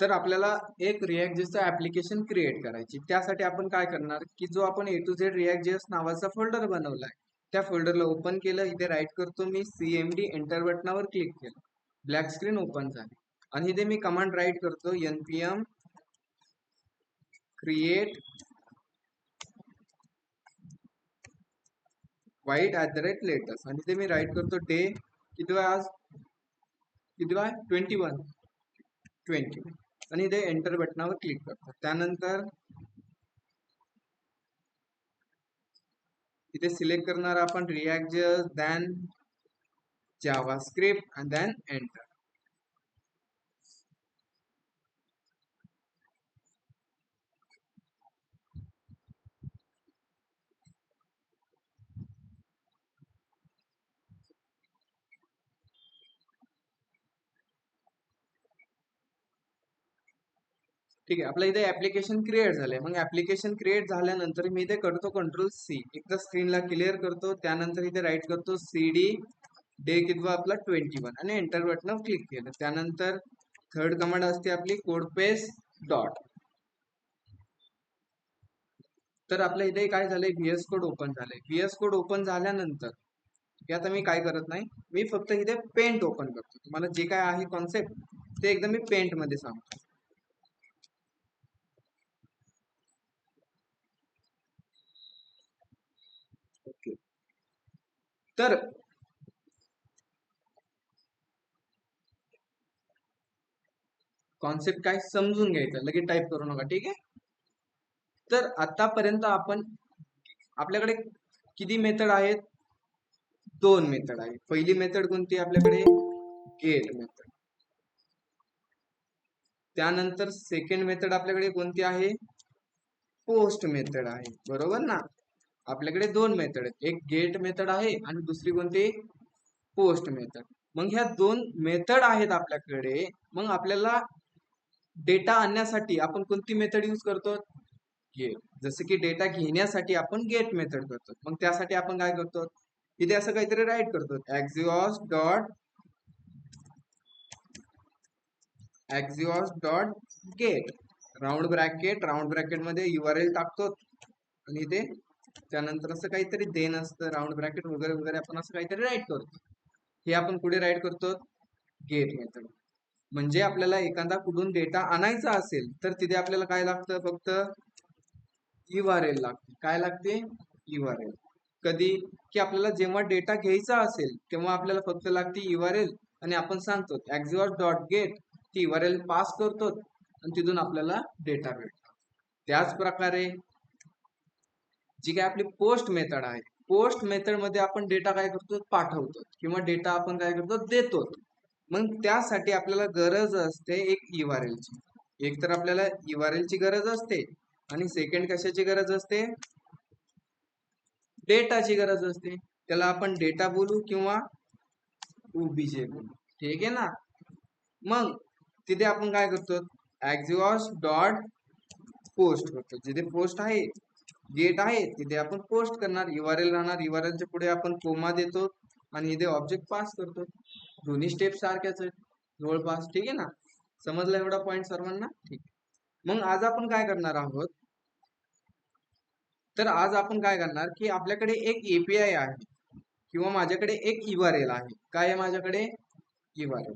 तर आपल्याला एक React.js ऍप्लिकेशन क्रिएट करायची. त्यासाठी आपण काय करणार की जो आपण A to Z React.js नावाचा फोल्डर बनवलाय त्या फोल्डरला ओपन केलं. इथे राईट करतो मी CMD, एंटर बटनावर क्लिक केलं, ब्लॅक स्क्रीन ओपन झाली आणि इथे मी कमांड राईट करतो npm create white@latest आणि इथे मी राईट करतो डे किती आहे आज, किती आहे 21 आणि इथे एंटर बटनावर क्लिक करतो. त्यानंतर इथे सिलेक्ट करणार आपण React.js, then JavaScript and then enter. ठीक आहे, आपलं इथे ऍप्लिकेशन क्रिएट झालंय. मग ऍप्लिकेशन क्रिएट झाल्यानंतर मी इथे करतो Ctrl+C, एकदा स्क्रीनला क्लिअर करतो. त्यानंतर इथे राईट करतो CD, डे कितवा आपला 21 आणि एंटर बटन क्लिक केलं. त्यानंतर थर्ड कमांड असते आपली कोड पेस्ट डॉट. तर आपल्या इथे काय झालंय, VS कोड ओपन झालंय. VS कोड ओपन झाल्यानंतर आता मी काय करत नाही, मी फक्त इथे पेंट ओपन करतो. तुम्हाला जे काय आहे कॉन्सेप्ट ते एकदम मी पेंट मध्ये सांगतो. ओके, तर कॉन्सेप्ट काय समजून घ्यायचं, लगेच टाईप करू नका, ठीक आहे. तर आतापर्यंत आपण आपल्याकडे किती मेथड आहेत, दोन मेथड आहेत. पहिली मेथड कोणती आपल्याकडे, गेट मेथड. त्यानंतर सेकंड मेथड आपल्याकडे कोणती आहे, पोस्ट मेथड आहे, बरोबर ना. आपल्याकडे दोन मेथड आहेत, एक गेट मेथड आहे आणि दुसरी कोणती, पोस्ट मेथड. मग ह्या दोन मेथड आहेत आपल्याकडे. मग आपल्याला डेटा आणण्यासाठी आपण कोणती मेथड यूज करतो, गेट. जसं की डेटा घेण्यासाठी आपण गेट मेथड करतो. मग त्यासाठी आपण काय करतो, इथे असं काहीतरी राईट करतो, axios dot gate round bracket मध्ये URL टाकतो आणि इथे त्यानंतर असं काहीतरी देन असतं, राऊंड ब्रॅकेट वगैरे वगैरे आपण असं काहीतरी राईट करतो. हे आपण कुठे राईट करतो, गेट मेथड. म्हणजे आपल्याला एखादा कुठून डेटा आणायचा असेल तर तिथे आपल्याला काय लागतं, फक्त URL लागते. काय लागते, URL. कधी की आपल्याला जेव्हा डेटा घ्यायचा असेल तेव्हा आपल्याला फक्त लागते URL आणि आपण सांगतो axios डॉट गेट, ती URL पास करतो आणि तिथून आपल्याला डेटा भेटतो. त्याच प्रकारे जी काय आपली पोस्ट मेथड आहे, पोस्ट मेथड मध्ये आपण डेटा काय करतो, पाठवतो किंवा डेटा आपण काय करतो, देतो. मग त्यासाठी आपल्याला गरज असते एक URL ची. एक तर आपल्याला URL ची गरज असते आणि सेकंड कशाची गरज असते, डेटाची गरज असते. त्याला आपण डेटा बोलू किंवा OBJ बोलू, ठीक आहे ना. मग तिथे आपण काय करतो, axios डॉट पोस्ट करतो. जिथे पोस्ट आहे, गेट आहे, तिथे आपण पोस्ट करणार. URL राहणार, URL च्या पुढे आपण कोमा देतो आणि इथे ऑब्जेक्ट पास करतो. दोन्ही स्टेप सारख्याच आहेत जवळपास, ठीक आहे ना. समजलं एवढा पॉईंट सर्वांना, ठीक. मग आज आपण काय करणार आहोत, तर आज आपण काय करणार की आपल्याकडे एक API आहे किंवा माझ्याकडे एक URL आहे. काय आहे माझ्याकडे, URL.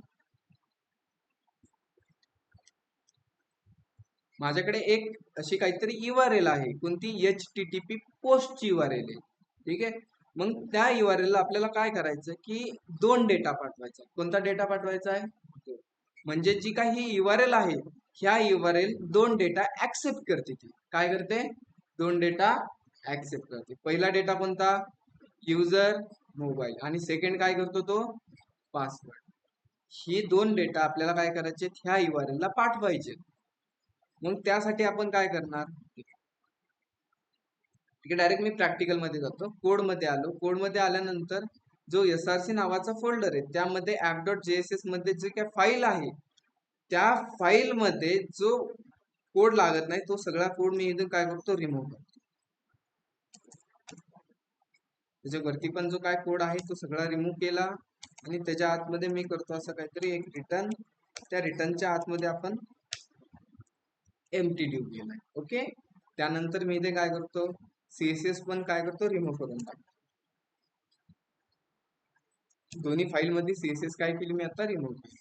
माझ्याकडे एक अशी काहीतरी URL आहे, कोणती, HTTP पोस्टची URL आहे, ठीक आहे. मग त्या URL ला आपल्याला काय करायचं की दोन डेटा पाठवायचा. कोणता डेटा पाठवायचा आहे, म्हणजे जी काही URL आहे ह्या URL दोन डेटा ऍक्सेप्ट करते. ती काय करते, दोन डेटा ऍक्सेप्ट करते. पहिला डेटा कोणता, युजर मोबाईल आणि सेकंड काय करतो तो, पासवर्ड. ही दोन डेटा आपल्याला काय करायचे, ह्या URL ला पाठवायचे. मग त्यासाठी आपण काय करणार, ठीक आहे. डायरेक्ट मी प्रॅक्टिकल मध्ये जातो, कोड मध्ये आलो. कोड मध्ये आल्यानंतर जो SRC नावाचा फोल्डर आहे त्यामध्ये app.jss मध्ये जे काय फाईल आहे त्या फाईल मध्ये जो कोड लागत नाही तो सगळा कोड मी इथून काय करतो, रिमूव्ह करतो. त्याच्यावरती पण जो काय कोड आहे तो सगळा रिमूव्ह केला आणि त्याच्या आतमध्ये मी करतो असं काहीतरी एक रिटर्न. त्या रिटर्नच्या आतमध्ये आपण एम्प्टी डिव गेलाय. ओके, त्यानंतर मी इथे काय करतो, सीएसएस पण काय करतो, रिमूव्ह करून टाकतो. दोन्ही फाईल मध्ये सीएसएस काय केली मी आता, रिमूव्ह केली.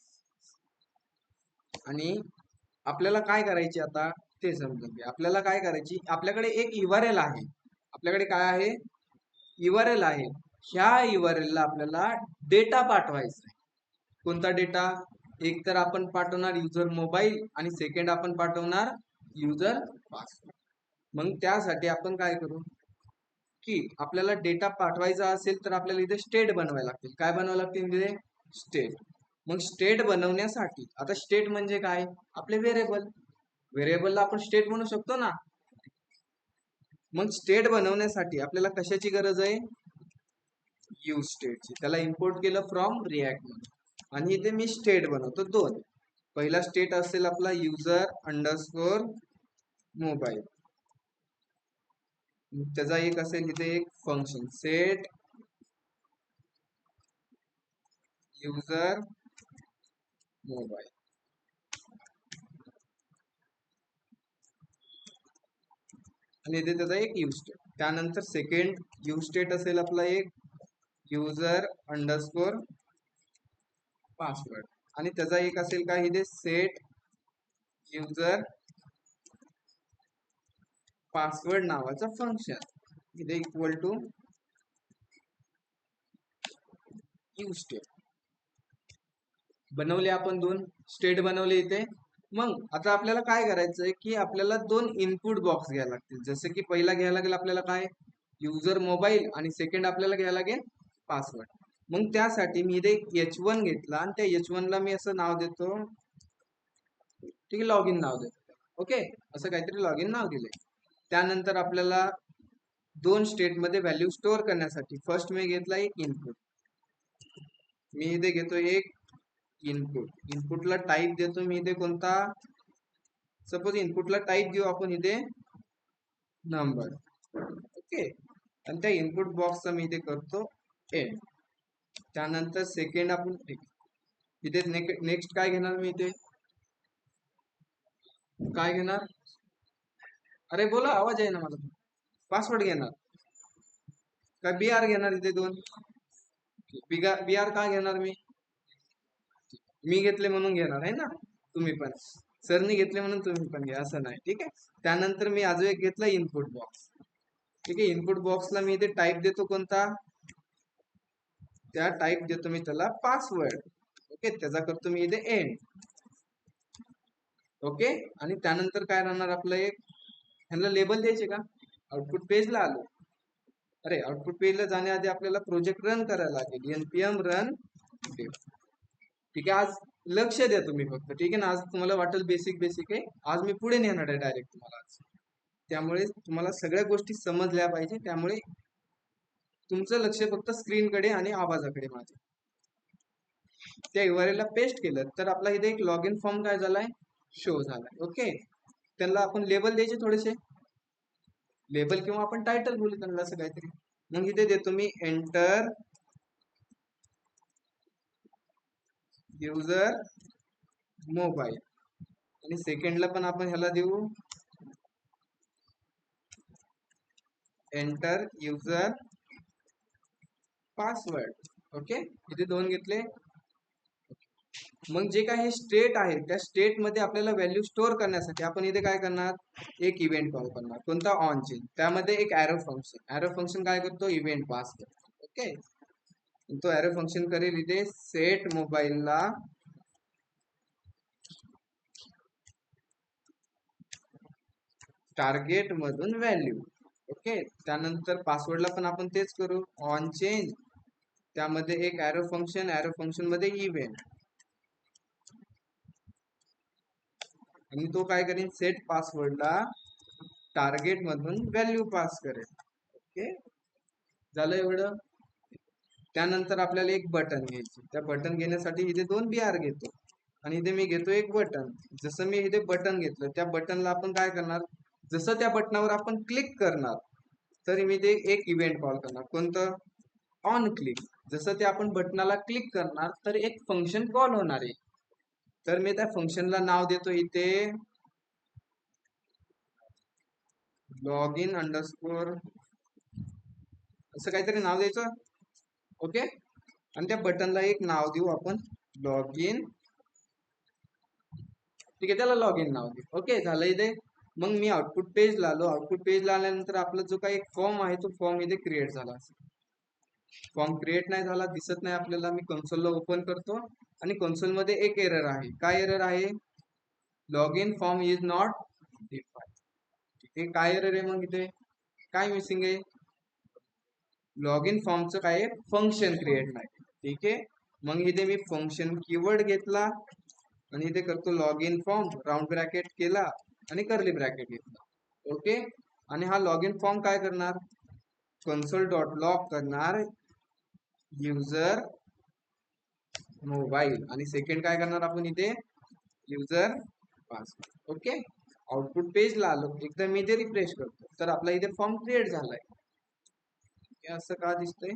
आणि आपल्याला काय करायचे आता ते समजून घ्या. आपल्याला काय करायची, आपल्याकडे एक URL आहे. आपल्याकडे काय आहे, URL आहे. ह्या URL ला आपल्याला डेटा पाठवायचा आहे. कोणता डेटा, एक तर आपण पाठवणार युजर मोबाईल आणि सेकंड आपण पाठवणार युजर पासवर्ड. मग त्यासाठी आपण काय करू की आपल्याला डेटा पाठवायचा असेल तर आपल्याला इथे स्टेट बनवायला लागतील. काय बनवायला लागतील इथे, स्टेट. मग स्टेट बनवण्यासाठी, आता स्टेट म्हणजे काय, आपले व्हेरिएबल. व्हेरिएबलला आपण स्टेट म्हणू शकतो ना. मग स्टेट बनवण्यासाठी आपल्याला कशाची गरज आहे, यूज स्टेटची. त्याला इम्पोर्ट केलं फ्रॉम रिॲक्ट मध्ये आणि इथे मी स्टेट बनवतो दोन. पहिला स्टेट असेल आपला युजर अंडरस्कोर मोबाईल, त्याचा एक असेल इथे एक फंक्शन सेट युजर मोबाईल. आणि इथे त्याचा एक यूज स्टेट. त्यानंतर सेकंड यूज स्टेट असेल आपला एक युजर अंडरस्कोर पासवर्ड आणि त्याचा एक असेल का इथे सेट युजर पासवर्ड नावाचं फंक्शन, इथे इक्वल टू यूज स्टेट. बनवले आपण दोन स्टेट बनवले इथे. मग आता आपल्याला काय करायचंय की आपल्याला दोन इनपुट बॉक्स घ्यायला लागतील. जसं की पहिला घ्यायला लागेल आपल्याला काय, युजर मोबाईल आणि सेकंड आपल्याला घ्यायला लागेल पासवर्ड. मग त्यासाठी मी इथे H1 घेतला आणि त्या H1 ला मी असं नाव देतो, ठीक आहे, लॉग इन नाव देतो. ओके, असं काहीतरी लॉग इन नाव दिले. त्यानंतर आपल्याला दोन स्टेट मध्ये व्हॅल्यू स्टोअर करण्यासाठी फर्स्ट मी घेतला एक इनपुट. मी इथे घेतो एक इनपुट. इनपुटला टाईप देतो मी इथे कोणता, सपोज इनपुटला टाईप देऊ आपण इथे नंबर. ओके, आणि त्या इनपुट बॉक्सचा मी इथे करतो एंड. त्यानंतर सेकंड आपण इथे नेक्स्ट काय घेणार, मी इथे काय घेणार, अरे बोला आवाज आहे ना मला. पासवर्ड घेणार का BR घेणार, इथे दोन BR का घेणार, मी घेतले म्हणून घेणार आहे ना, तुम्ही पण सरनी घेतले म्हणून तुम्ही पण घ्या असं नाही. ठीक आहे, त्यानंतर मी अजून एक घेतला इनपुट बॉक्स. ठीक आहे, इनपुट बॉक्सला मी इथे टाईप देतो कोणता, त्या टाईप देतो मी त्याला पासवर्ड. ओके, त्याचा करतो मी इथे एंड. ओके, आणि त्यानंतर काय राहणार आपलं एक, ह्यांना लेबल द्यायचे का, आउटपुट पेजला आलो. अरे आउटपुट पेजला जाण्याआधी आपल्याला प्रोजेक्ट रन करायला लागेल, npm रन dev. ठीक आहे, आज लक्ष द्या तुम्ही फक्त. ठीक आहे ना, आज तुम्हाला वाटेल बेसिक बेसिक आहे, आज मी पुढे नेणार आहे डायरेक्ट तुम्हाला आज. त्यामुळे तुम्हाला सगळ्या गोष्टी समजल्या पाहिजे. त्यामुळे तुमचं लक्ष फक्त स्क्रीनकडे आणि आवाजाकडे माझ्या. त्या URL ला पेस्ट केलं तर आपला इथे एक लॉग इन फॉर्म काय झालाय, शो झालाय. ओके, त्यांना आपण लेबल द्यायचे, थोडेसे लेबल किंवा आपण टायटल बोलू त्यांना असं काहीतरी. मग इथे देतो मी एंटर युजर मोबाईल आणि सेकंडला पण आपण ह्याला देऊ एंटर युजर पासवर्ड. ओके, इथे दोन घेतले. मग जे काही स्टेट आहे त्या स्टेट मध्ये आपल्याला व्हॅल्यू स्टोअर करण्यासाठी आपण इथे काय करणार, एक इव्हेंट कॉल करणार कोणता, ऑन चेंज. त्यामध्ये एक एरो फंक्शन, एरो फंक्शन काय करतो, इव्हेंट पास करतो. ओके, तो एरो फंक्शन करेल इथे सेट मोबाईलला टार्गेट मधून व्हॅल्यू. ओके, त्यानंतर पासवर्डला पण आपण तेच करू, ऑन चेंज. त्यामध्ये एक एरो फंक्शन, एरो फंक्शन मध्ये इव्हेंट, आणि तो काय करेल, सेट पासवर्डला टार्गेट मधून व्हॅल्यू पास करेल. ओके, झालं एवढं. त्यानंतर आपल्याला एक बटन घ्यायचे. त्या बटन घेण्यासाठी इथे दोन BR घेतो आणि इथे मी घेतो एक बटन. जसं मी इथे बटन घेतलं, त्या बटनला आपण काय करणार, जसं त्या बटनावर आपण क्लिक करणार तरी मी ते एक इव्हेंट कॉल करणार, कोणतं, ऑन क्लिक. जसं ते आपण बटनाला क्लिक करणार तर एक फंक्शन कॉल होणार आहे. तर मी त्या फंक्शनला नाव देतो इथे लॉग इन अंडरस्कोर असं काहीतरी नाव द्यायचं. ओके, आणि त्या बटनला एक नाव देऊ आपण, लॉग इन. ठीक आहे, त्याला लॉग इन नाव देऊ. ओके, झालं इथे. मग मी आउटपुट पेजला आलो. आउटपुट पेजला आल्यानंतर आपला जो काही फॉर्म आहे तो फॉर्म इथे क्रिएट झाला. फॉर्म क्रिएट नाही झाला, दिसत नाही आपल्याला. मी कन्सोलला ओपन करतो आणि कन्सोल मध्ये एक एरर आहे. काय एरर आहे? Log in form is not define. हे काय एरर आहे? मग इथे काय मिसिंग आहे? लॉग इन फॉर्मचं काय आहे? फंक्शन क्रिएट नाही. ठीक आहे, मग इथे मी फंक्शन कीवर्ड घेतला आणि इथे करतो log in form, round bracket केला आणि कर्ली ब्रॅकेट घेतला. ओके, आणि हा लॉग इन फॉर्म काय करणार? कन्सोल डॉट लॉग करणार युजर मोबाईल, आणि सेकंड काय करणार आपण इथे? User password. ओके, आउटपुट पेजला आलो. एकदा मी इथे रिफ्रेश करतो तर आपला इथे फॉर्म क्रिएट झालाय. असं का दिसतंय?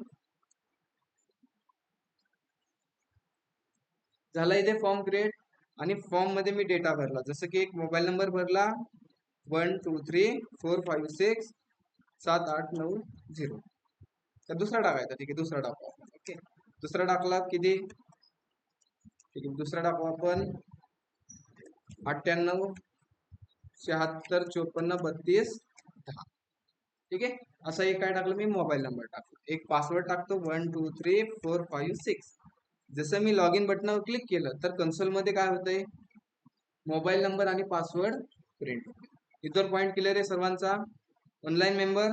झाला इथे फॉर्म क्रिएट, आणि फॉर्म मध्ये मी डेटा भरला. जसं की एक मोबाईल नंबर भरला 1234567890. तर दुसरा टाकायचा. ठीक आहे, दुसरा टाकू. ओके, दुसरा टाकला किती? ठीक आहे, दुसरा टाकू आपण 9876543210. ठीक आहे, असं एक काय टाकलं मी? मोबाईल नंबर टाकतो. एक पासवर्ड टाकतो 123456. जसं मी लॉग इन बटनावर क्लिक केलं तर कन्सोल मध्ये काय होतंय? मोबाईल नंबर आणि पासवर्ड प्रिंट होते. इतर पॉइंट क्लिअर आहे सर्वांचा? ऑनलाईन मेंबर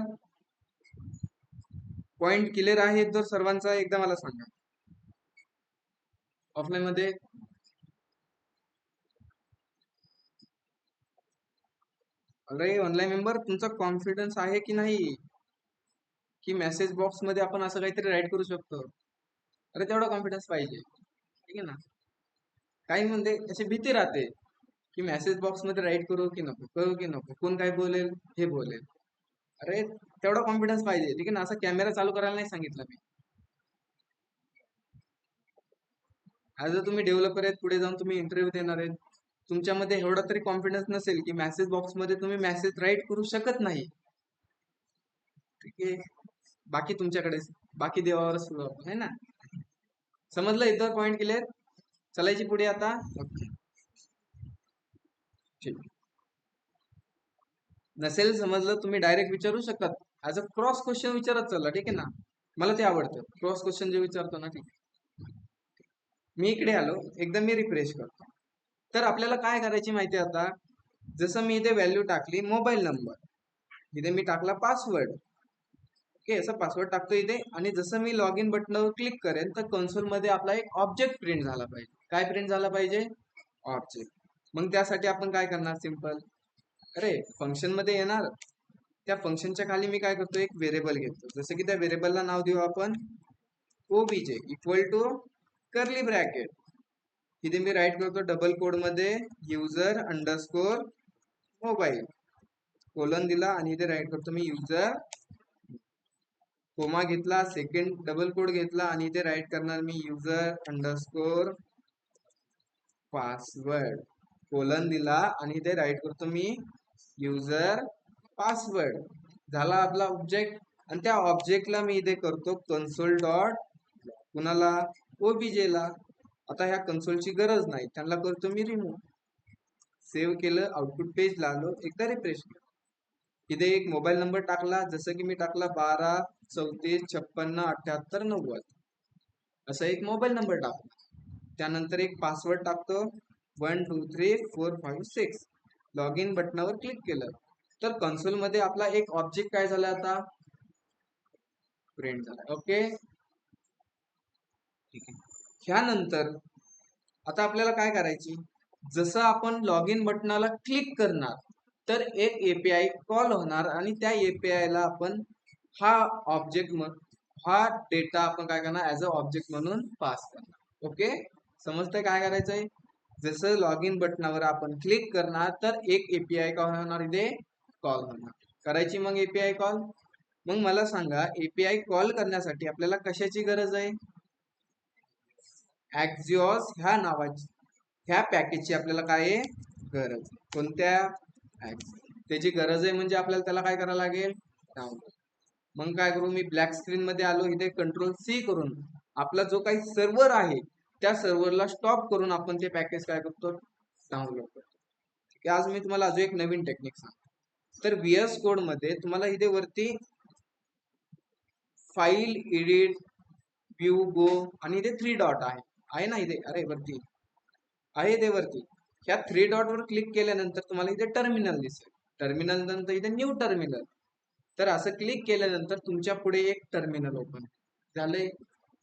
पॉइंट क्लिअर आहे तर सर्वांचा एकदा मला सांगा. ऑफलाईन मध्ये अरे ऑनलाईन मेंबर, तुमचा कॉन्फिडन्स आहे की नाही की मेसेज बॉक्स मध्ये आपण असं काहीतरी राईट करू शकतो? अरे तेवढा कॉन्फिडन्स पाहिजे. ठीक आहे ना? काही म्हणजे अशी भीती राहते की मेसेज बॉक्स मध्ये राईट करू की नको, करू की नको, कोण काय बोलेल, हे बोलेल. अरे तेवढा कॉन्फिडन्स पाहिजे. ठीक आहे ना? असं कॅमेरा चालू करायला नाही सांगितलं मी. ऍज अ तुम्ही डेव्हलपर आहेत, पुढे जाऊन तुम्ही इंटरव्ह्यू देणार आहेत, तुमच्यामध्ये एवढा तरी कॉन्फिडन्स नसेल की मेसेज बॉक्स मध्ये तुम्ही मेसेज राईट करू शकत नाही. ठीक आहे, बाकी तुमच्याकडे, बाकी देवावर सुरू आहे ना? समजलं इथं पॉइंट क्लिअर? चलायची पुढे आता. ओके, ठीक. नसेल समजलं तुम्ही डायरेक्ट विचारू शकतात. ऍज अ क्रॉस क्वेश्चन विचारत चला. ठीक आहे ना? मला ते आवडतं क्रॉस क्वेश्चन जे विचारतो ना. ठीक आहे, मी इकडे आलो. एकदा मी रिफ्रेश करतो तर आपल्याला काय करायची माहिती आता? जसं मी इथे व्हॅल्यू टाकली मोबाईल नंबर, इथे मी टाकला पासवर्ड. ओके, असं पासवर्ड टाकतो इथे, आणि जसं मी लॉग इन बटनावर क्लिक करेन तर कन्सोल मध्ये आपला एक ऑब्जेक्ट प्रिंट झाला पाहिजे. काय प्रिंट झाला पाहिजे? ऑब्जेक्ट. मग त्यासाठी आपण काय करणार? सिंपल, अरे फंक्शन मध्ये येणार. त्या फंक्शनच्या खाली मी काय करतो? एक व्हेरिएबल घेतो. जसं की त्या व्हेरिएबलला नाव देऊ आपण OBJ equal to curly bracket. इथे मी राईट करतो डबल कोड मध्ये युजर अंडरस्कोर मोबाईल, कोलन दिला, आणि इथे राईट करतो मी युजर, कोमा घेतला, सेकंड डबल कोड घेतला, आणि इथे राईट करणार मी युजर अंडरस्कोर पासवर्ड, कोलन दिला, आणि इथे राईट करतो मी युजर पासवर्ड. झाला आपला ऑब्जेक्ट, आणि त्या ऑब्जेक्टला मी इथे करतो कन्सोल डॉट, कुणाला? ओबीजेला. आता ह्या कन्सोलची गरज नाही, त्यांना करतो मी रिमूव्ह. सेव्ह केलं, आउटपुट पेजला आलो. एकदा रिफ्रेश केलं, इथे एक मोबाईल नंबर टाकला. जसं की मी टाकला 1234567890. असं एक मोबाईल नंबर टाकला. त्यानंतर एक पासवर्ड टाकतो 123456. लॉग इन बटनावर क्लिक केलं तर कन्सोल मध्ये आपला एक ऑब्जेक्ट काय झाला? आता प्रिंट झाला. ओके, ठीक आहे. ह्यानंतर आता आपल्याला काय करायची? जसं आपण लॉग इन बटनाला क्लिक करणार तर एक एपीआय कॉल होणार, आणि त्या एपीआय ला आपण हा ऑब्जेक्ट, हा डेटा आपण काय करणार? ऍज अ ऑब्जेक्ट म्हणून पास करणार. ओके, समजतंय काय करायचंय? जसं लॉग इन बटनावर आपण क्लिक करणार तर एक एपीआय काय होणार? इथे कॉल होणार. करायची मग एपीआय कॉल. मग मला सांगा, एपीआय कॉल करण्यासाठी आपल्याला कशाची गरज आहे? ऍक्झिओस ह्या नावाची, ह्या पॅकेजची आपल्याला काय आहे? गरज. कोणत्या? त्याची गरज आहे म्हणजे आपल्याला त्याला काय करायला लागेल, डाउनलोड. मग काय करू, मी ब्लॅक स्क्रीन मध्ये आलो, इथे कंट्रोल-C करून आपला जो काही सर्व्हर आहे त्या सर्व्हरला स्टॉप करून आपण ते पॅकेज काय करतो, डाउनलोड करतो. ठीक आहे. आज मी तुम्हाला अजून एक नवीन टेक्निक सांगतो. तर VS कोड मध्ये तुम्हाला इथे वरती फाईल, एडिट, व्यू, गो आणि इथे 3 डॉट आहे ना इथे, अरे वरती आहे ते वरती. ह्या 3 डॉट वर क्लिक केल्यानंतर तुम्हाला इथे टर्मिनल दिसेल. टर्मिनल नंतर इथे न्यू टर्मिनल. तर असं क्लिक केल्यानंतर तुमच्या पुढे एक टर्मिनल ओपन झालंय.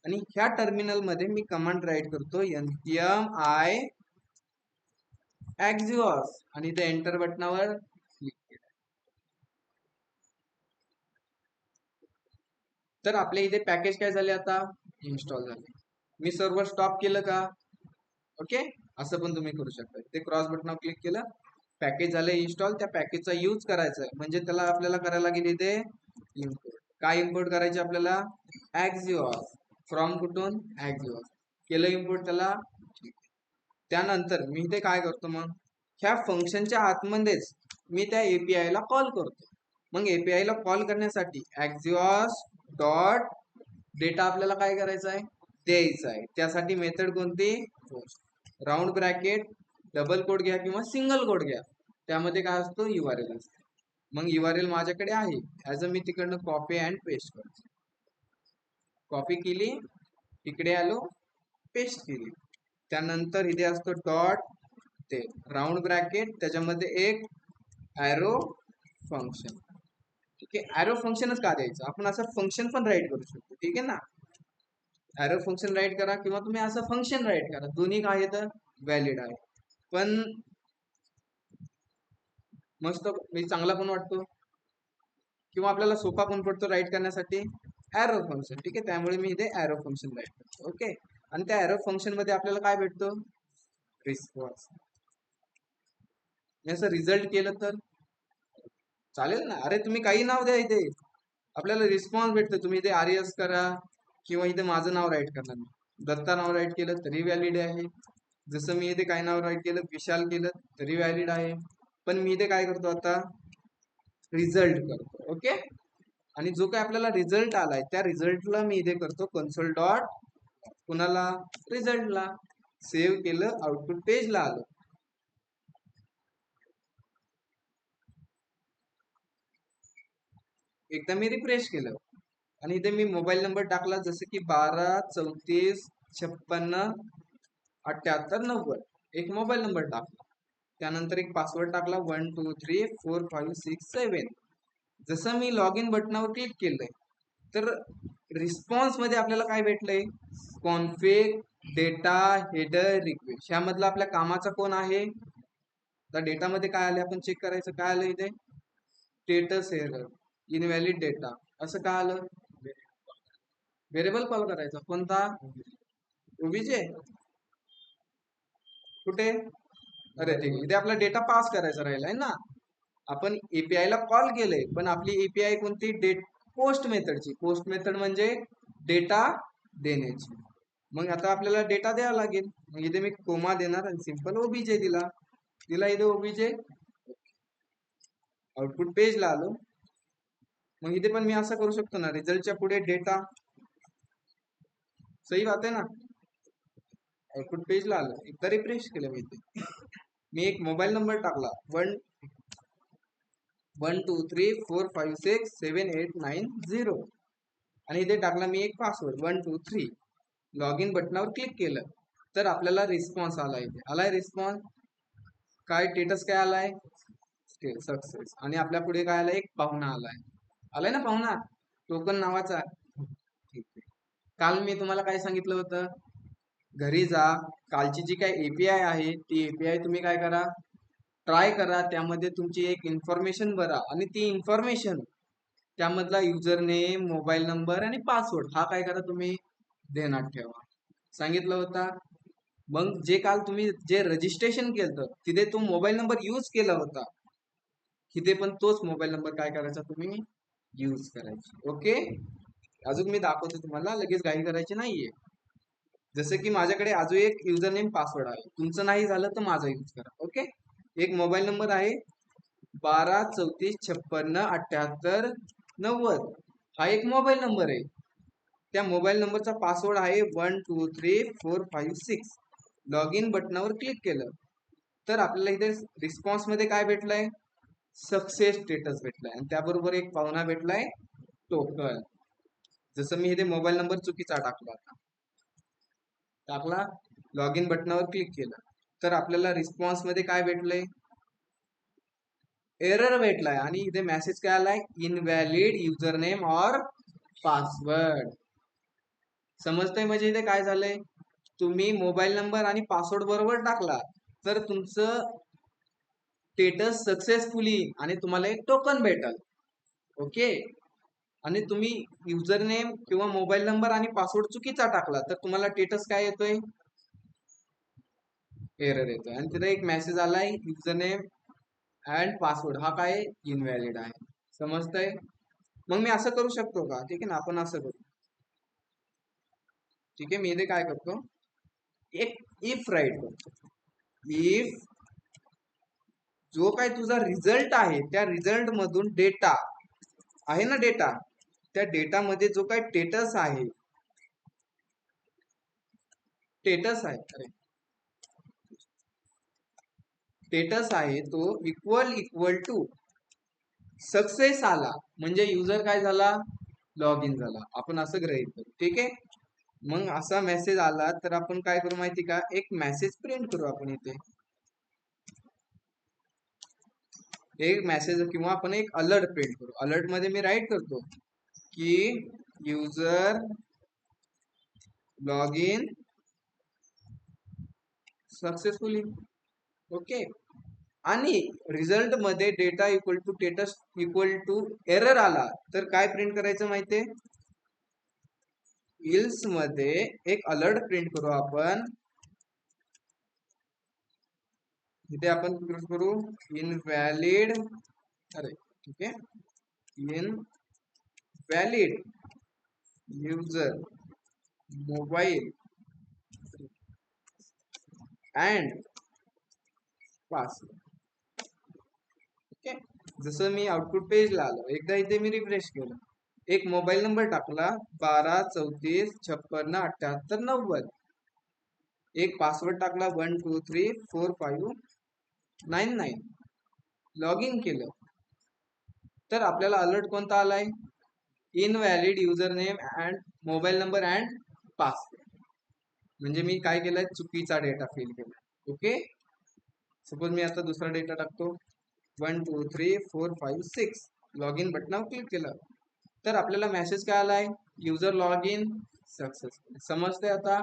आणि ह्या टर्मिनल मध्ये मी कमांड राईट करतो npm i axios आणि इथे एंटर बटनावर क्लिक केलं. तर आपल्या इथे पॅकेज काय झाले, आता इन्स्टॉल झाले. मी सर्व्हर स्टॉप केलं का, ओके, असं पण तुम्ही करू शकता. ते क्रॉस बटनावर क्लिक केलं, पॅकेज झालं इन्स्टॉल. त्या पॅकेजचा यूज करायचा आहे म्हणजे त्याला आपल्याला करायला लागेल इथे इम्पोर्ट. काय इम्पोर्ट करायचे आपल्याला, Axios. फ्रॉम कुठून, Axios केलं इम्पोर्ट त्याला. त्यानंतर मी इथे काय करतो, मग ह्या फंक्शनच्या आतमध्येच मी त्या API ला कॉल करतो. मग API ला कॉल करण्यासाठी Axios डॉट डेटा आपल्याला काय करायचं आहे, द्यायचं आहे. त्यासाठी मेथड कोणती, राऊंड ब्रॅकेट, डबल कोड घ्या किंवा सिंगल कोड घ्या, त्यामध्ये काय असतो, URL असतो. मग URL माझ्याकडे आहे, ऍज अ मी तिकडनं कॉपी अँड पेस्ट करतो. कॉपी केली, इकडे आलो, पेस्ट केली. त्यानंतर इथे असतो डॉट ते राऊंड ब्रॅकेट, त्याच्यामध्ये एक ॲरो फंक्शन. ठीक आहे, ॲरो फंक्शनच का द्यायचं, आपण असं फंक्शन पण राईट करू शकतो. ठीक आहे ना, ॲरो फंक्शन राईट करा किंवा तुम्ही असं फंक्शन राईट करा, दोन्ही काय येतं, व्हॅलिड आहे. पण मस्त मी चांगला पण वाटतो किंवा आपल्याला सोपा पण पडतो राईट करण्यासाठी, ॲरो फंक्शन. ठीक आहे, त्यामुळे मी इथे ॲरो फंक्शन राईट करतो. ओके, आणि त्या ॲरो फंक्शन मध्ये आपल्याला काय भेटतो, रिस्पॉन्स. असं रिझल्ट केलं तर चालेल ना, अरे तुम्ही काही नाव द्या, इथे आपल्याला रिस्पॉन्स भेटतो. तुम्ही इथे आर्यस करा किंवा इथे माझं नाव राईट करणार, दत्ता नाव राईट केलं तरी व्हॅलिड आहे. जसं मी इथे काय नाव राईट केलं, विशाल केलं तरी व्हॅलिड आहे. पण मी इथे काय करतो, आता रिझल्ट करतो. ओके, आणि जो काय आपल्याला रिझल्ट आलाय त्या रिझल्टला मी इथे करतो कन्सोल डॉट, कुणाला, रिझल्टला. सेव्ह केलं, आउटपुट पेजला आलं. एकदा मी रिफ्रेश केलं आणि इथे मी मोबाईल नंबर टाकला, जसं की 12 34 56 78 90. एक मोबाईल नंबर टाकला, त्यानंतर एक पासवर्ड टाकला 12345677. जसं मी लॉग इन बटनावर क्लिक केलंय तर रिस्पॉन्स मध्ये आपल्याला काय भेटलंय, कॉन्फिग डेटा हेडर रिक्वेस्ट. ह्यामधला आपल्या कामाचा कोण आहे, त्या डेटामध्ये काय आले आपण चेक करायचं. काय आलं इथे, स्टेटस एरर, इनव्हॅलिड डेटा, असं काय आलं, व्हेरिएबल कॉल करायचा कोणता, ओबीजे. कुठे, अरे ठीक आहे, इथे आपला डेटा पास करायचा राहिलाय ना. आपण एपीआय ला कॉल केलंय पण आपली एपीआय कोणती, पोस्ट मेथडची. पोस्ट मेथड म्हणजे डेटा देण्याची. मग आता आपल्याला डेटा द्यावा लागेल. मग इथे मी कोमा देणार आणि सिंपल ओबीजे दिला इथे ओबीजे. आउटपुट पेजला आलो. मग इथे पण मी असं करू शकतो ना, रिझल्टच्या पुढे डेटा. सही बात आहे ना. आउटपुट पेजला आलं, एकदा रिफ्रेश केलं मी इथे. मी एक मोबाईल नंबर टाकला 1234567890 आणि इथे टाकला मी एक पासवर्ड 123. लॉग इन बटनावर क्लिक केलं तर आपल्याला रिस्पॉन्स आला. इथे आलाय रिस्पॉन्स. काय स्टेटस काय आलाय, सक्सेस. आणि आपल्या पुढे काय आलाय, एक पाहुणा आलाय ना, पाहुणा टोकन नावाचा. ठीक आहे, काल मी तुम्हाला काय सांगितलं होतं, घरी जा, कालची जी काय एपीआय आहे ती एपीआय तुम्ही काय करा, ट्राय करा, त्यामध्ये तुमची एक इन्फॉर्मेशन भरा आणि ती इन्फॉर्मेशन त्यामधला युजर नेम, मोबाईल नंबर आणि पासवर्ड हा काय करा तुम्ही ध्यानात ठेवा. सांगितलं होता. मग जे काल तुम्ही जे रजिस्ट्रेशन केलं तिथे तो मोबाईल नंबर यूज केला होता, तिथे पण तोच मोबाईल नंबर काय करायचा तुम्ही यूज करायचा. ओके, अजून मी दाखवतो तुम्हाला, लगेच घाई करायची नाहीये. जसं की माझ्याकडे अजून एक युजर नेम पासवर्ड आहे, तुमचं नाही झालं तर माझा यूज करा. ओके, एक मोबाईल नंबर आहे 12 34 56 78 90 हा एक मोबाईल नंबर आहे. त्या मोबाईल नंबरचा पासवर्ड आहे 123456. लॉग इन बटनावर क्लिक केलं तर आपल्याला इथे रिस्पॉन्स मध्ये काय भेटलंय, सक्सेस स्टेटस भेटलाय आणि त्याबरोबर एक पाहुणा भेटलाय टोकन. जसं मी इथे मोबाईल नंबर चुकीचा टाकला, लॉग इन बटनावर क्लिक केलं तर आपल्याला रिस्पॉन्स मध्ये काय भेटलंय, एरर भेटलाय आणि इथे मेसेज काय आलाय, इनव्हॅलिड युजर नेम और पासवर्ड. समजतंय? म्हणजे इथे काय झालंय, तुम्ही मोबाईल नंबर आणि पासवर्ड बरोबर टाकला तर तुमचं स्टेटस सक्सेसफुली आणि तुम्हाला एक टोकन भेटल. ओके. आणि तुम्ही युजर नेम किंवा मोबाईल नंबर आणि पासवर्ड चुकीचा टाकला तर तुम्हाला स्टेटस काय येतोय, एरर येतोय. आणि तिथे एक मेसेज आलाय, युजर नेम अँड पासवर्ड हा काय इनव्हॅलिड आहे. समजतंय? मग मी असं करू शकतो का? ठीक आहे ना, आपण असं करू. ठीक आहे, मी इथे काय करतो, एक इफ राईट करतो. इफ जो काय तुझा रिझल्ट आहे त्या रिझल्ट मधून डेटा आहे ना, डेटा, त्या डेटा मध्ये जो काय स्टेटस आहे, स्टेटस आहे तो इक्वल टू सक्सेस आला म्हणजे युजर काय झाला, लॉग इन झाला. आपण असं गृहीत करू. ठीक आहे. मग असा मेसेज आला तर आपण काय करू माहिती का, एक मेसेज प्रिंट करू आपण इथे. एक मेसेज किंवा आपण एक अलर्ट प्रिंट करू. अलर्ट मध्ये मी राईट करतो की user log in successfully. Okay. आणि रिझल्ट मध्ये data equal to status equal to error आला तर काय प्रिंट करायचं माहितीये, इल्स मध्ये एक अलर्ट प्रिंट करू आपण. इथे आपण करू इनव्हॅलिड, ठीक आहे, invalid user mobile and password. Okay. जसं मी आउटपुट पेजला आलो, एकदा इथे मी रिफ्रेश केलं, एक मोबाईल नंबर टाकला 12 34 56 78 90, एक पासवर्ड टाकला 12345699, लॉग इन केलं तर आपल्याला अलर्ट कोणता आलाय, invalid user name and mobile number and password. म्हणजे मी काय केलंय, चुकीचा डेटा फिल केला. ओके. सपोज मी आता दुसरा डेटा टाकतो 123456, लॉग इन बटनावर क्लिक केलं तर आपल्याला मेसेज काय आलाय, युजर लॉग इन सक्सेसफुल. समजते आता?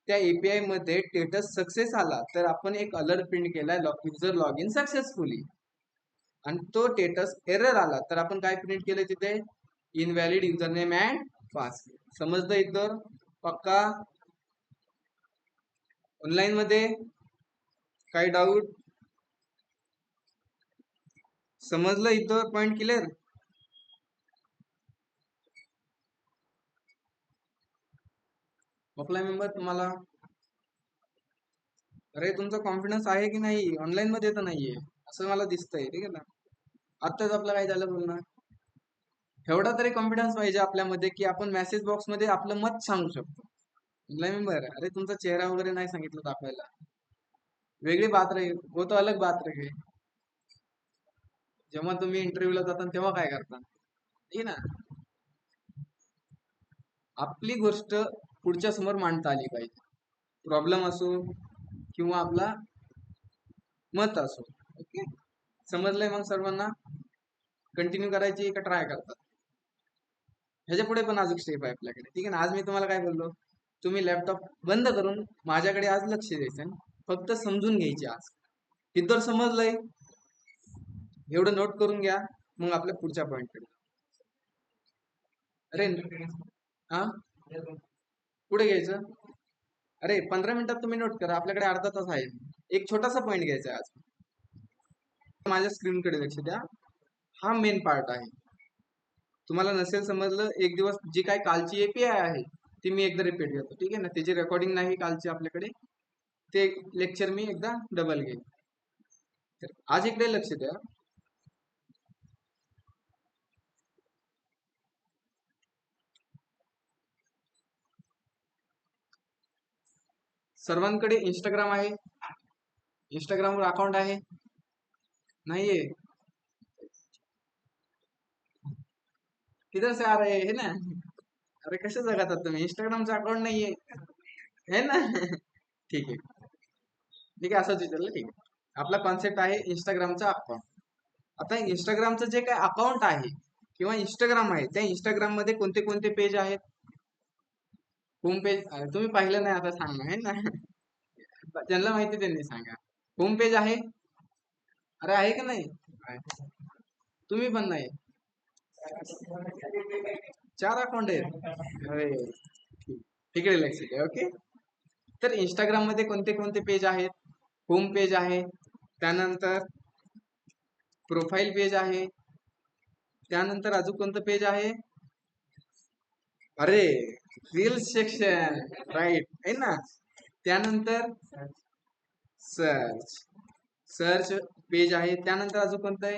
त्या एपीआय मध्ये स्टेटस सक्सेस आला तर आपण एक अलर्ट प्रिंट केलाय, युजर लॉग इन सक्सेसफुली. आणि तो स्टेटस एरर आला तर आपण काय प्रिंट केलं तिथे, invalid user name and password. समजतं इथं? पक्का? ऑनलाईन मध्ये काही डाऊट? समजलं इथं? Point clear? ऑफलाईन मेंबर तुम्हाला, अरे तुमचा कॉन्फिडन्स आहे की नाही, ऑनलाईन मध्ये तर नाहीये असं मला दिसतंय. ठीक आहे ना, आत्ताच आपलं काय झालं बोलणं, एवढा तरी कॉन्फिडन्स पाहिजे आपल्यामध्ये की आपण मेसेज बॉक्स मध्ये आपलं मत सांगू शकतो. ऑनलाईन मेंबर, अरे तुमचा चेहरा वगैरे नाही सांगितलं दाखवायला, वेगळी बात रही, वो तो अलग बात रही. जेव्हा तुम्ही इंटरव्ह्यूला जाता तेव्हा काय करता, ठीक ना, आपली गोष्ट पुढच्या समोर मांडता आली पाहिजे. प्रॉब्लेम असो किंवा आपला मत असो. ओके. समजलंय मग सर्वांना? कंटिन्यू करायची का ट्राय करतात? ह्याच्या पुढे पण अजून स्टेप आहे आपल्याकडे. ठीक आहे ना. आज मी तुम्हाला काय बोललो, तुम्ही लॅपटॉप बंद करून माझ्याकडे आज लक्ष द्यायचं, फक्त समजून घ्यायची. आज इतर समजलंय, एवढं नोट करून घ्या, मग आपल्या पुढच्या पॉइंटकडे. अरे हा, पुढे घ्यायचं. अरे 15 मिनिटात तुम्ही नोट करा, आपल्याकडे अर्धा तास आहे. एक छोटासा पॉइंट घ्यायचा आहे आज. माझ्या स्क्रीनकडे लक्ष द्या, हा मेन पार्ट आहे. तुम्हाला नसेल समजलं, एक दिवस जी काय कालची एपीआय आहे ती मी एकदा रिपीट करतो. ठीक आहे ना, त्याची रेकॉर्डिंग नाही कालची आपल्याकडे, ते लेक्चर मी एकदा डबल घेईन. तर आज इकडे लक्ष द्या. सर्वांकडे इंस्टाग्राम आहे? इंस्टाग्रामवर अकाउंट आहे? नाहीये? किधर से आ रहे है ना? अरे कसे जगतात तुम्ही? इंस्टाग्रामचा अकाउंट नाहीये है ना? ठीक आहे, ठीक आहे, असंच विचारलं. ठीक आहे, आपला कॉन्सेप्ट आहे इंस्टाग्रामचा अकाउंट. आता इंस्टाग्रामचं जे काय अकाउंट आहे किंवा इंस्टाग्राम आहे, त्या इंस्टाग्राम मध्ये कोणते कोणते पेज आहेत? होम पेज तुम्ही पाहिलं नाही आता सांगा आहे ना. ज्यांना माहिती त्यांनी सांगा. होम पेज आहे? अरे आहे का नाही? आहे. तुम्ही पण नाही? 4 अकाउंट आहेत? अरे तिकडे लक्ष द्या. ओके, तर इंस्टाग्राम मध्ये कोणते कोणते पेज आहेत? होम पेज आहे, त्यानंतर प्रोफाईल पेज आहे, त्यानंतर अजून कोणतं पेज आहे? अरे रील्स सेक्शन, राईट आहे ना. त्यानंतर सर्च, सर्च पेज आहे, त्यानंतर अजून कोणतं आहे?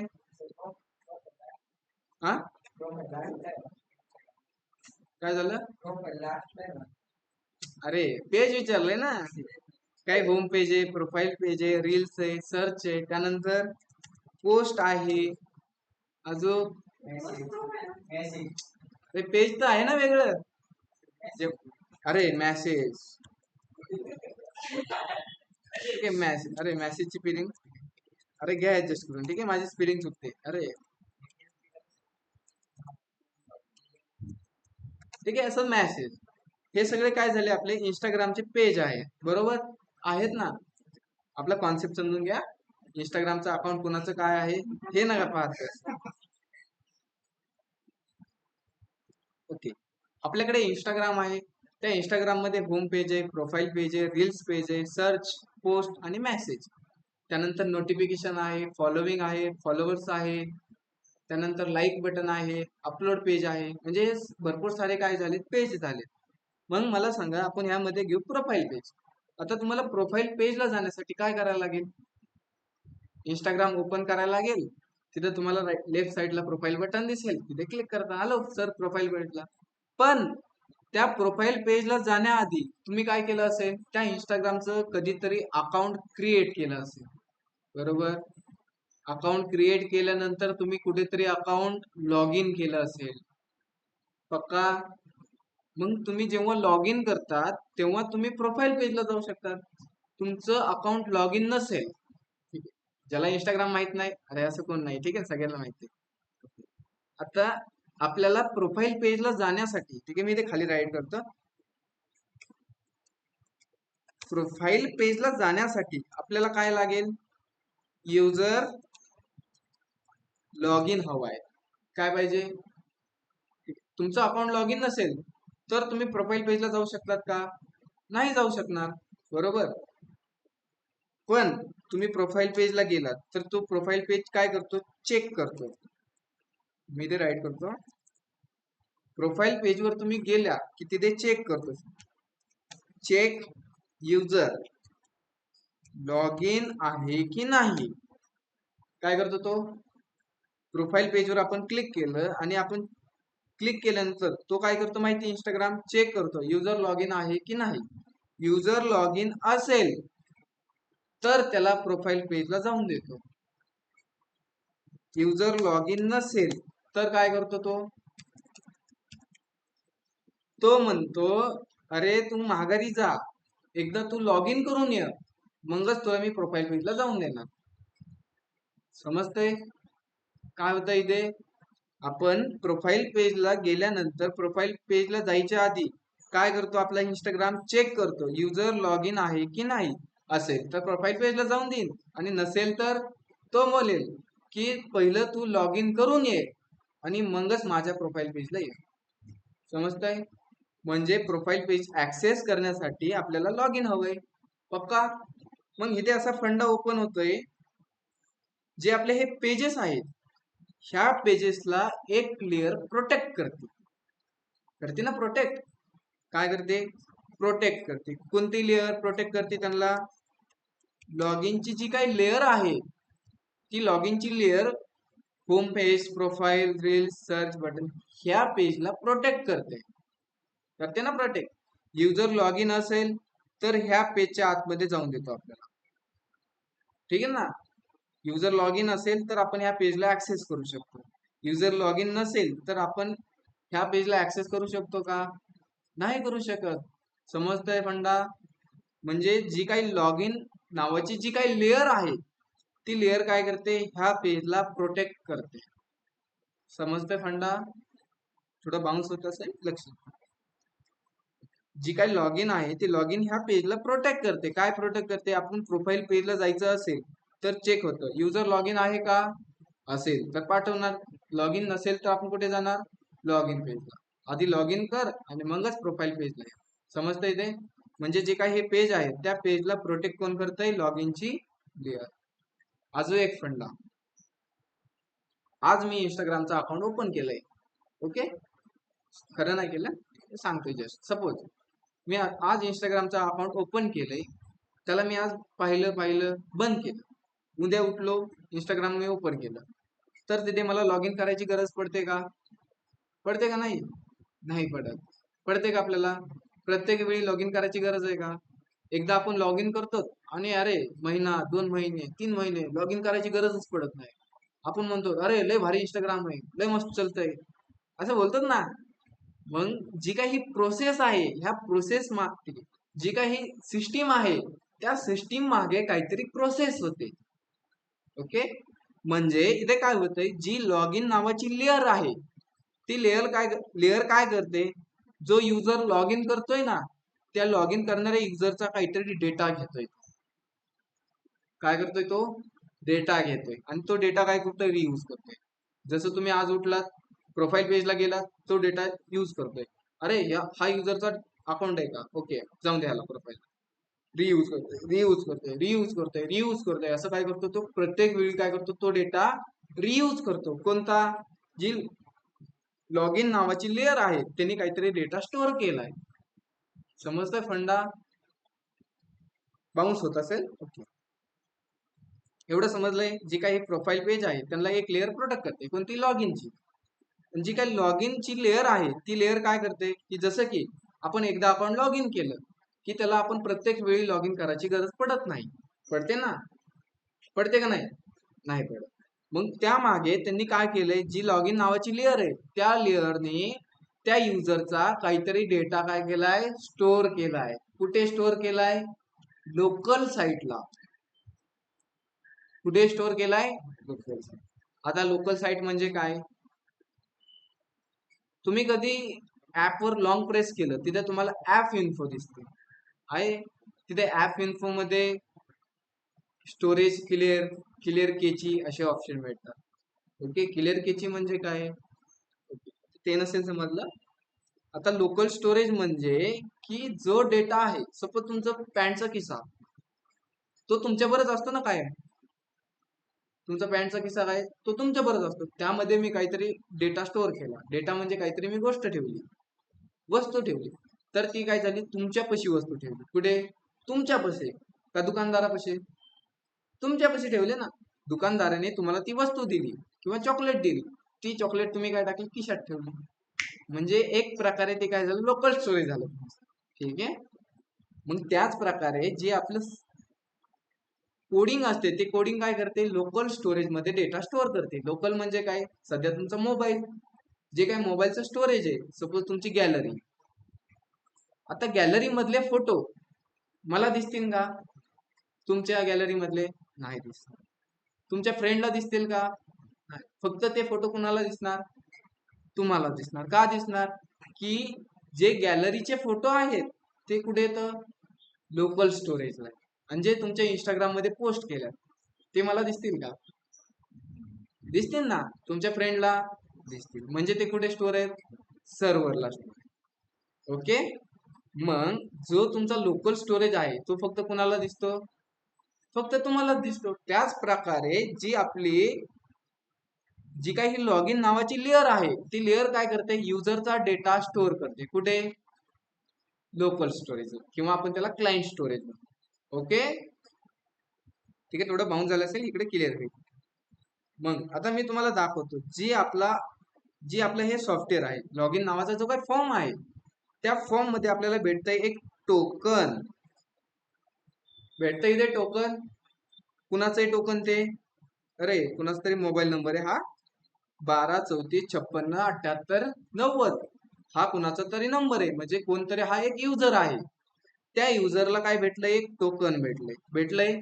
हा, काय झालं? अरे पेज विचारले ना. काय होम पेज आहे, प्रोफाईल पेज आहे, रील्स आहे, सर्च आहे, त्यानंतर पोस्ट आहे, अजून पेज तर आहे ना वेगळं. अरे मॅसेज, ठीक आहे, मॅसेज. अरे मॅसेजची स्पेलिंग, अरे घ्या ऍडजस्ट करून. ठीक आहे, माझी स्पेलिंग चुकते. अरे ठीक आहे, असं मॅसेज. हे सगळे काय झाले? आपले इंस्टाग्रामचे पेज आहे, बरोबर आहेत ना. आपला कॉन्सेप्ट समजून घ्या. इंस्टाग्रामचं अकाउंट कुणाचं काय आहे हे नका पाहत. ओके, आपल्याकडे इंस्टाग्राम आहे. त्या इंस्टाग्राम मध्ये होम पेज आहे, प्रोफाईल पेज आहे, रील्स पेज आहे, सर्च, पोस्ट आणि मेसेज. त्यानंतर नोटिफिकेशन आहे, फॉलोविंग आहे, फॉलोवर्स आहे, त्यानंतर लाईक बटन आहे, अपलोड पेज आहे. म्हणजे भरपूर सारे काय झाले? पेज झाले. मग मला सांगा, आपण यामध्ये घेऊ प्रोफाईल पेज. आता तुम्हाला प्रोफाईल पेजला जाण्यासाठी काय करायला लागेल? इंस्टाग्राम ओपन करायला लागेल. तिथे तुम्हाला लेफ्ट साईडला प्रोफाईल बटन दिसेल, तिथे क्लिक करता. आलो सर प्रोफाईल पेजला. पण त्या प्रोफाईल पेजला जाण्याआधी तुम्ही काय केलं असेल? त्या इंस्टाग्रामचं कधीतरी अकाउंट क्रिएट केलं असेल, बरोबर. अकाउंट क्रिएट केल्यानंतर तुम्ही कुठेतरी अकाउंट लॉग इन केलं असेल, पक्का. मग तुम्ही जेव्हा लॉग इन करतात तेव्हा तुम्ही प्रोफाईल पेजला जाऊ शकतात. तुमचं अकाउंट लॉग इन नसेल, ठीक आहे, ज्याला इंस्टाग्राम माहित नाही, अरे असं कोण नाही, ठीक आहे, सगळ्यांना माहिती. आता आपल्याला प्रोफाईल पेजला जाण्यासाठी, ठीक आहे, मी ते खाली राईट करतो. प्रोफाईल पेजला जाण्यासाठी आपल्याला काय लागेल? युजर लॉग इन हवा आहे. काय पाहिजे? तुमचं अकाउंट लॉग इन नसेल तर तुम्ही प्रोफाईल पेजला जाऊ शकतात का? नाही जाऊ शकणार, बरोबर. पण तुम्ही प्रोफाईल पेजला गेलात तर तो प्रोफाईल पेज काय करतो? चेक करतो. मी ते राईट करतो. प्रोफाईल पेजवर तुम्ही गेल्या की तिथे चेक करतो. चेक युजर लॉग इन आहे की नाही. काय करतो तो? प्रोफाईल पेजवर आपण क्लिक केलं आणि आपण क्लिक केल्यानंतर तो काय करतो माहिती? इंस्टाग्राम चेक करतो युजर लॉग इन आहे की नाही. युजर लॉग इन असेल तर त्याला प्रोफाईल पेजला जाऊन देतो. युजर लॉग इन नसेल तर काय करतो तो? तो म्हणतो अरे तू माघारी जा, एकदा तू लॉग इन करून ये, मगच तुला मी प्रोफाईल पेजला जाऊन देणार. समजतंय काय होतं इथे? आपण प्रोफाईल पेजला गेल्यानंतर प्रोफाईल पेजला जायच्या आधी काय करतो? आपला इंस्टाग्राम चेक करतो युजर लॉग इन आहे की नाही. असेल तर प्रोफाईल पेजला जाऊन देईन आणि नसेल तर तो बोलेल की पहिलं तू लॉग इन करून ये आणि मगच माझ्या प्रोफाईल पेजला ये. समजतंय? म्हणजे प्रोफाईल पेज ऍक्सेस करण्यासाठी आपल्याला लॉग इन हवंय, पक्का. मग इथे असा फंडा ओपन होतोय, जे आपले हे पेजेस आहेत ह्या पेजेसला एक लेअर प्रोटेक्ट करते. करते ना प्रोटेक्ट? काय करते? प्रोटेक्ट करते. कोणती लेअर प्रोटेक्ट करते त्यांना? लॉग इनची जी काही लेअर आहे ती लॉग इनची layer home page, profile, reels, search button ह्या पेजला प्रोटेक्ट करते. करते ना प्रोटेक्ट. युजर लॉग इन असेल तर ह्या पेजच्या आतमध्ये जाऊन देतो आपल्याला. ठीक आहे ना. युजर लॉग इन असेल तर आपण ह्या पेजला ऍक्सेस करू शकतो. युजर लॉग इन नसेल तर आपण ह्या पेजला ऍक्सेस करू शकतो का? नाही करू शकत. समजतंय फंडा? म्हणजे जी काही लॉग इन नावाची जी काही लेअर आहे ती लेअर काय करते, ह्या पेजला प्रोटेक्ट करते. समजतंय फंडा? थोडं बाउन्स होत असेल, लक्ष. जी काही लॉग इन आहे ती लॉग इन ह्या पेजला प्रोटेक्ट करते. काय प्रोटेक्ट करते? आपण प्रोफाईल पेजला जायचं असेल तर चेक होतं युजर लॉग इन आहे का, असेल तर पाठवणार, लॉग इन नसेल तर आपण कुठे जाणार, लॉग इन पेजला. आधी लॉग इन कर आणि मगच प्रोफाईल पेजला या. समजतंय ते? म्हणजे जे काही हे पेज आहे त्या पेजला प्रोटेक्ट कोण करतंय, लॉग इनची लेअर. अजून एक फंडा. आज मी इंस्टाग्रामचा अकाउंट ओपन केलंय. ओके, खरं नाही केलं, सांगतोय जस्ट. सपोज मी आज इंस्टाग्रामचा अकाउंट ओपन केलंय, त्याला मी आज पाहिलं बंद केलं. उद्या उठलो इंस्टाग्राम मी ओपन केलं, तर तिथे मला लॉग इन करायची गरज पडते का? पडते का नाही? नाही पडत. पडते का आपल्याला प्रत्येक वेळी लॉग इन करायची गरज आहे का? एकदा आपण लॉग इन करतो आणि अरे महिना, 2 महिने, 3 महिने लॉग इन करायची गरजच पडत नाही. आपण म्हणतो अरे लय भारी इंस्टाग्राम आहे, लय मस्त चालतंय, असं बोलतात ना. मग जी काही प्रोसेस आहे ह्या प्रोसेस मागे, जी काही सिस्टीम आहे त्या सिस्टीम मागे काहीतरी प्रोसेस होते. ओके, म्हणजे इथे काय होतंय, जी लॉग इन नावाची लेअर आहे ती लेअर काय करते, जो युजर लॉग इन करतोय ना त्या लॉग इन करणाऱ्या युजरचा काहीतरी डेटा घेतोय. काय करतोय तो? डेटा घेतोय आणि तो डेटा काय करतोय, रियूज करतोय. जसं तुम्ही आज उठलात, प्रोफाईल पेजला गेला, तो डेटा यूज करतोय. अरे हा युजरचा अकाउंट आहे का, ओके जाऊन द्यायला प्रोफाईल, रियूज करतोय, रियूज करतोय, रियूज करतोय, रियूज करतोय. असं काय करतो तो, प्रत्येक वेळी काय करतो तो डेटा रियूज करतो. कोणता? जी लॉग इन नावाची लेअर आहे त्यांनी काहीतरी डेटा स्टोअर केलाय. समजतंय फंडा? बाउन्स होत असेल, ओके. एवढं समजलंय. जी काही प्रोफाईल पेज आहे त्यांना एक लेअर प्रोटेक्ट करते, कोणती? लॉग इनची. जी काही लॉग इनची लेअर आहे ती लेअर काय करते, की जसं की आपण एकदा अकाउंट लॉग इन केलं की त्याला आपण प्रत्येक वेळी लॉग इन करायची गरज पडत नाही. पडते ना? पडते का नाही? नाही पडत. मग त्यामागे त्यांनी काय केलंय, जी लॉग इन नावाची लेअर आहे त्या लेअरने त्या युजरचा काहीतरी डेटा काय केलाय, स्टोअर केलाय. कुठे स्टोअर केलाय? लोकल साईटला. कुठे स्टोअर केलाय? Local site. आता लोकल साईट म्हणजे काय? तुम्ही कधी ऍपवर लॉंग प्रेस केलं तिथे तुम्हाला ऍप इन्फो दिसते आहे. तिथे ऍप इन्फो मध्ये स्टोरेज क्लिअर, क्लिअर केची असे ऑप्शन भेटतात. ओके, क्लिअर केची म्हणजे काय? ओके, ते नसेल समजलं. आता लोकल स्टोरेज म्हणजे की जो डेटा आहे, सपोज तुमचा पॅन्टचा किस्सा तो तुमच्या बरोबर असतो ना, काय तुमचा पॅन्टचा किस्सा काय तो तुमच्या बरोबर असतो. त्यामध्ये मी काहीतरी डेटा स्टोअर केला. डेटा म्हणजे काहीतरी मी गोष्ट ठेवली, वस्तू ठेवली. तर ती काय झाली, तुमच्यापाशी वस्तू ठेवली. कुठे? तुमच्यापाशी. का दुकानदारापाशी? तुमच्यापाशी ठेवले ना. दुकानदाराने तुम्हाला ती वस्तू दिली किंवा चॉकलेट दिली, ती चॉकलेट तुम्ही काय टाकली, खिशात ठेवली. म्हणजे एक प्रकारे ते काय झालं, लोकल स्टोरेज झालं. ठीक आहे. मग त्याच प्रकारे जे आपलं कोडिंग असते ते कोडिंग काय करते, लोकल स्टोरेज मध्ये डेटा स्टोअर करते. लोकल म्हणजे काय? सध्या तुमचा मोबाईल, जे काही मोबाईलचं स्टोरेज आहे, सपोज तुमची गॅलरी. आता गॅलरी मधले फोटो मला दिसतील का? तुमच्या गॅलरी मधले नाही दिसणार. तुमच्या फ्रेंडला दिसतील का? नाही. फक्त ते फोटो कुणाला दिसणार? तुम्हाला दिसणार. का दिसणार? की जे गॅलरीचे फोटो आहेत ते कुठे येतं, लोकल स्टोरेजला. आणि जे तुमच्या इंस्टाग्राम मध्ये पोस्ट केल्यात ते मला दिसतील का? दिसतील ना. तुमच्या फ्रेंडला दिसतील. म्हणजे ते कुठे स्टोर आहेत, सर्व्हरला स्टोर. ओके. मग जो तुमचा लोकल स्टोरेज आहे तो फक्त कुणाला दिसतो? फक्त तुम्हाला दिसतो. त्याच प्रकारे जी काही लॉग इन नावाची लेअर आहे ती लेअर काय करते, युजरचा डेटा स्टोअर करते. कुठे? लोकल स्टोरेज किंवा आपण त्याला क्लायंट स्टोरेज. ओके, ठीक आहे. थोडं बाउन्स झालं असेल, इकडे क्लिअर होईल. मग आता मी तुम्हाला दाखवतो जी आपलं हे सॉफ्टवेअर आहे, लॉग इन नावाचा जो काही फॉर्म आहे त्या फॉर्म मध्ये आपल्याला भेटतंय एक टोकन. भेटतं इथे टोकन. कुणाचंही टोकन ते, अरे कुणाचा तरी मोबाईल नंबर आहे हा, 12 34 56 78 90. हा कुणाचा तरी नंबर आहे, म्हणजे कोणतरी हा एक युजर आहे. त्या युजरला काय भेटलंय, एक टोकन भेटलंय.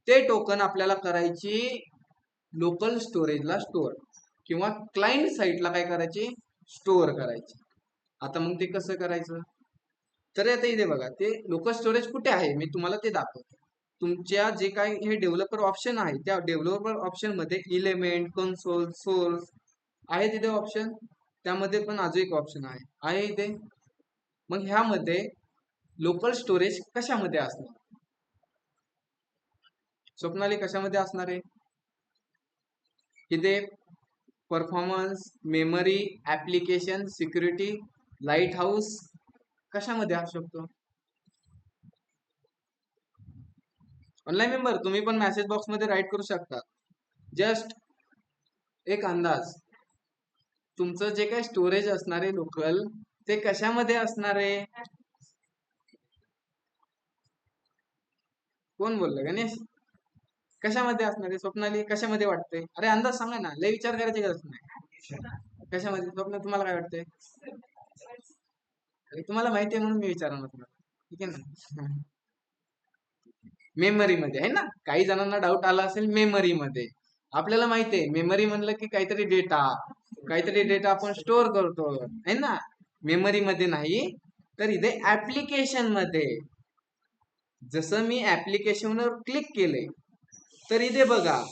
ते टोकन आपल्याला करायची लोकल स्टोरेजला स्टोअर, किंवा क्लायंट साईटला काय करायची, स्टोअर करायची. आता मग ते कसं करायचं, तर आता इथे बघा ते लोकल स्टोरेज कुठे आहे, मी तुम्हाला ते दाखवतो. तुमच्या जे काही हे डेव्हलपर ऑप्शन आहे, त्या डेव्हलपर ऑप्शन मध्ये इलेमेंट, कन्सोल, सोर्स आहे तिथे ऑप्शन. त्यामध्ये पण अजून एक ऑप्शन आहे इथे. मग ह्यामध्ये लोकल स्टोरेज कशामध्ये असणार, स्वप्नाली कशामध्ये असणार आहे इथे, performance, memory, application, security, light house, कशामध्ये असू शकतो. ऑनलाईन मेंबर तुम्ही पण मेसेज बॉक्स मध्ये राईट करू शकता. जस्ट एक अंदाज, तुमचं जे काही स्टोरेज असणार आहे लोकल, ते कशामध्ये असणार आहे. कोण बोललं, गणेश कशामध्ये असणार आहे, स्वप्नाली कशामध्ये वाटतंय, अरे अंदाज सांगा ना, लय विचार करायची गरज नाही. कशामध्ये स्वप्न, तुम्हाला काय वाटतंय, अरे तुम्हाला माहिती आहे म्हणून मी विचारणार तुम्हाला, ठीक आहे ना. मेमरी मध्ये आहे ना, काही जणांना डाऊट आला असेल मेमरी मध्ये. आपल्याला माहिती आहे मेमरी म्हणलं की काहीतरी डेटा आपण स्टोअर करतो है ना. मेमरी मध्ये नाही, तर इथे ऍप्लिकेशन मध्ये. जसं मी ऍप्लिकेशनवर क्लिक केले, तर इथे बघा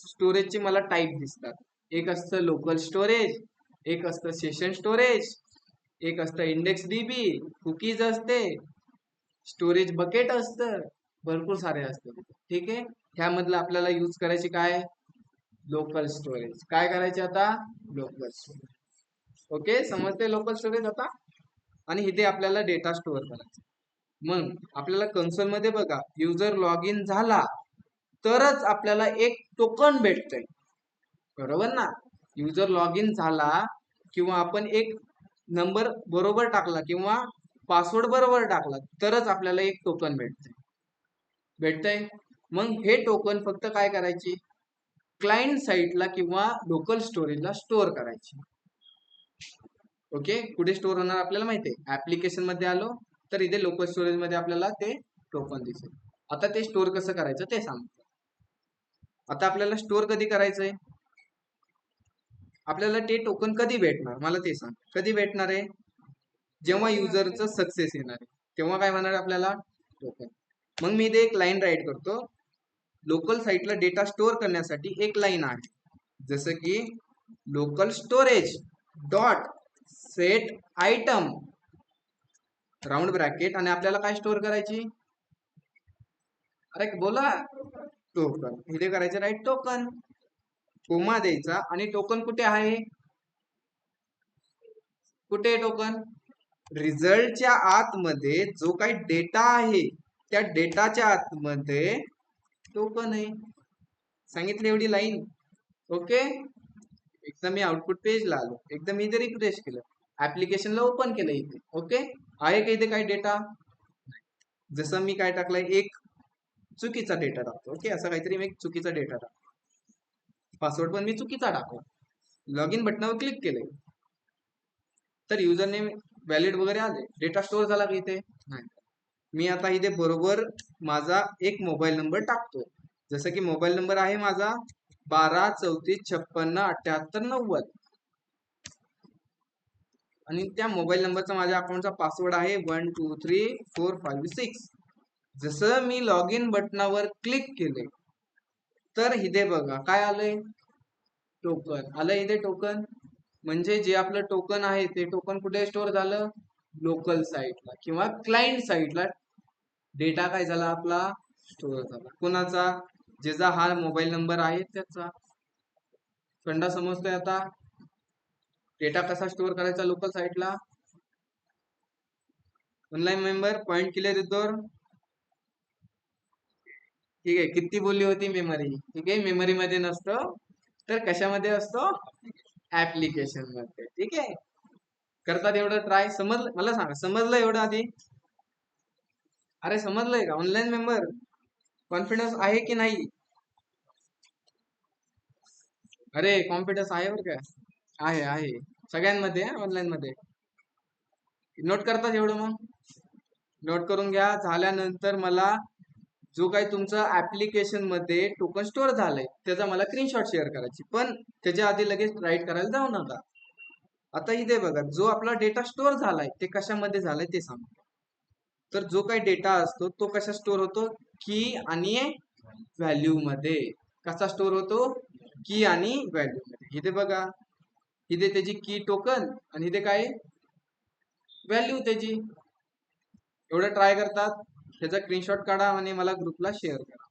स्टोरेजचे मला टाईप दिसतात. एक असतं लोकल स्टोरेज, एक असतं सेशन स्टोरेज, एक असतं इंडेक्स डीबी, कुकीज असते, स्टोरेज बकेट असतं, भरपूर सारे असतात. ठीक आहे, ह्यामधलं आपल्याला यूज करायचे काय, लोकल स्टोरेज. काय करायचे आता, लोकल स्टोरेज. ओके, समजते लोकल स्टोरेज आता. आणि इथे आपल्याला डेटा स्टोअर करायचा. मग आपल्याला कन्सोल मध्ये बघा, युजर लॉग इन झाला तरच आपल्याला एक टोकन भेटतंय, बरोबर ना. युजर लॉग इन झाला, किंवा आपण एक नंबर बरोबर टाकला किंवा पासवर्ड बरोबर टाकला, तरच आपल्याला एक टोकन भेटतंय. मग हे टोकन फक्त काय करायची, क्लायंट साईटला किंवा लोकल स्टोरेजला स्टोअर करायची. ओके, कुठे स्टोअर होणार आपल्याला माहिती आहे, ऍप्लिकेशन मध्ये आलो तर इथे लोकल स्टोरेज मध्ये आपल्याला ते टोकन दिसेल. आता ते स्टोअर कसं करायचं ते सांगतो. आता आपल्याला स्टोअर कधी करायचंय, आपल्याला ते टोकन कधी भेटणार मला ते सांग, कधी भेटणार आहे, जेव्हा युजरचं सक्सेस येणार आहे तेव्हा काय होणार आपल्याला, टोकन. मग मी इथे एक लाईन राईट करतो. लोकल साईटला डेटा स्टोअर करण्यासाठी एक लाईन आहे, जसं की local storage dot set item round bracket, आणि आपल्याला काय स्टोअर करायची, अरे बोला, टोकन. इथे करायचं राईट टोकन, कोमा द्यायचा, आणि टोकन कुठे आहे, कुठे टोकन, रिझल्टच्या आतमध्ये जो काही डेटा आहे त्या डेटाच्या आतमध्ये टोकन आहे. सांगितलं एवढी लाईन. ओके, एकदम मी आउटपुट पेजला आलो, एकदम इथे रिफ्रेश केलं, ऍप्लिकेशनला ओपन केलं इथे. ओके, आहे का इथे काय डेटा, जसं मी काय टाकलंय, एक चुकीचा डेटा टाकतो. ओके, असं काहीतरी मी एक चुकीचा डेटा टाकतो, पासवर्ड पण मी चुकीचा टाकला, लॉग इन बटनावर क्लिक केलंय, तर युजर नेम व्हॅलिड वगैरे आले, डेटा स्टोअर झाला की इथे नाही. मी आता इथे बरोबर माझा एक मोबाईल नंबर टाकतो, जसं की मोबाईल नंबर आहे माझा 12 34 56 78 90, आणि त्या मोबाईल नंबरचा माझ्या अकाउंटचा पासवर्ड आहे 123456. जसं मी लॉग इन बटनावर क्लिक केले, तर इथे बघा काय आलंय, टोकन आलंय इथे टोकन. म्हणजे जे आपलं टोकन आहे ते टोकन कुठे स्टोअर झालं, लोकल साईटला किंवा क्लायंट साईटला डेटा काय झाला आपला, स्टोअर झाला. कोणाचा, ज्याचा हा मोबाईल नंबर आहे त्याचा. फंडा समजतोय आता, डेटा कसा स्टोअर करायचा लोकल साईटला. ऑनलाईन मेंबर पॉइंट क्लिअर येतो, ठीक आहे. किती बोलली होती, मेमरी. ठीक आहे, मेमरी मध्ये नसतो तर कशामध्ये असतो, ऍप्लिकेशन मध्ये. ठीक आहे, करतात एवढं ट्राय. समजलं, मला सांगा समजलं एवढं आधी, अरे समजलंय का ऑनलाईन मेंबर. कॉन्फिडन्स आहे की नाही? अरे कॉन्फिडन्स आहे बरं का? आहे सगळ्यांमध्ये, ऑनलाईन मध्ये. नोट करतात एवढं मग? नोट करून घ्या. झाल्यानंतर मला जो काही तुमचा ऍप्लिकेशन मध्ये टोकन स्टोअर झालाय त्याचा मला स्क्रीनशॉट शेअर करायची, पण त्याच्या आधी लगेच राईट करायला जाऊ नका. आता इथे बघा, जो आपला डेटा स्टोअर झालाय ते कशामध्ये झालाय ते सांगतो. तर जो काही डेटा असतो तो कशा स्टोअर होतो? की आणि व्हॅल्यू मध्ये. कसा स्टोअर होतो? की आणि व्हॅल्यू मध्ये. इथे बघा, इथे त्याची की टोकन आणि इथे काय? व्हॅल्यू त्याची. एवढं ट्राय करतात, त्याचा स्क्रीनशॉट काढा आणि मला ग्रुपला शेअर करा.